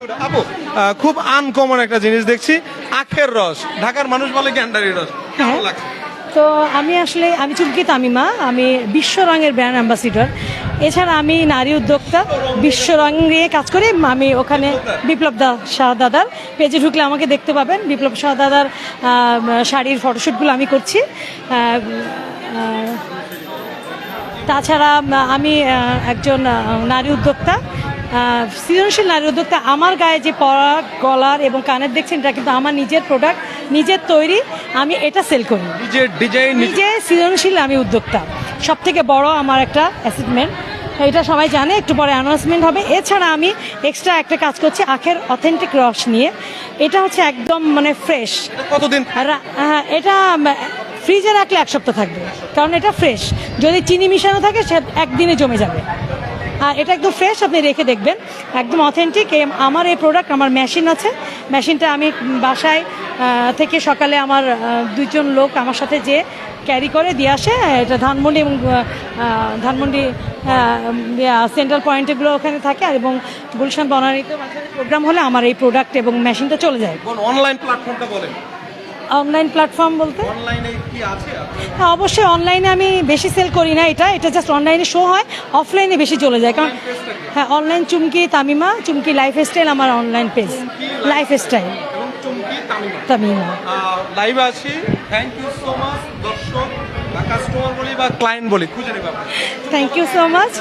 আপু খুব আনকমন একটা জিনিস দেখছি, আখের রস। ঢাকার মানুষ বলে গ্যান্ডারি রস, কেমন লাগছে? তো আমি চুমকি তামিমা, আমি বিশ্ব রঙের ব্র্যান্ড অ্যাম্বাসিডর। এছাড়া আমি নারী উদ্যোক্তা, বিশ্ব রং নিয়ে কাজ করি। আমি ওখানে বিপ্লব শাহ দাদার পেজে ঢুকলে আমাকে দেখতে পাবেন। বিপ্লব শাহ দাদার শাড়ির ফটোশ্যুটগুলো আমি করছি। তাছাড়া আমি একজন নারী উদ্যোক্তা, সৃজনশীল নারী উদ্যোক্তা। আমার গায়ে যে পরা, গলার এবং কানের দেখছেন, এটা কিন্তু আমার নিজের প্রোডাক্ট, নিজের তৈরি। আমি এটা সেল করি, নিজের ডিজাইন, নিজে সৃজনশীল আমি উদ্যোক্তা। সব থেকে বড় আমার একটা অ্যাচিভমেন্ট, এটা সবাই জানে, একটু পরে অ্যানাউন্সমেন্ট হবে। এছাড়া আমি এক্সট্রা একটা কাজ করছি আখের অথেন্টিক রস নিয়ে। এটা হচ্ছে একদম মানে ফ্রেশ। কতদিন? হ্যাঁ, এটা ফ্রিজে রাখলে 1 সপ্তাহ থাকবে, কারণ এটা ফ্রেশ। যদি চিনি মিশানো থাকে সে একদিনে জমে যাবে। আর এটা একদম ফ্রেশ, আপনি রেখে দেখবেন, একদম অথেন্টিক। আমার এই প্রোডাক্ট, আমার মেশিন আছে, মেশিনটা আমি বাসায় থেকে সকালে আমার 2 জন লোক আমার সাথে যে ক্যারি করে দিয়ে আসে। এটা ধানমন্ডি এবং ধানমন্ডি সেন্ট্রাল পয়েন্টগুলো ওখানে থাকে, আর এবং গুলশান বনানীতে প্রোগ্রাম হলে আমার এই প্রোডাক্ট এবং মেশিনটা চলে যায়। অনলাইন প্ল্যাটফর্মটা বলেন। অনলাইন প্ল্যাটফর্ম বলতে অনলাইনে কি আছে? হ্যাঁ, অবশ্যই অনলাইনে আমি বেশি সেল করি না। এটা জাস্ট অনলাইনে শো হয়, অফলাইনে বেশি চলে যায়। কারণ হ্যাঁ, অনলাইন চুমকি তামিমা, চুমকি লাইফস্টাইল আমার অনলাইন পেজ, লাইফস্টাইল এবং চুমকি তামিমা। লাইভ আছি। Thank you so much. দর্শক বা কাস্টমার বলি বা ক্লায়েন্ট বলি, খুঁজে নেবেন। Thank you so much.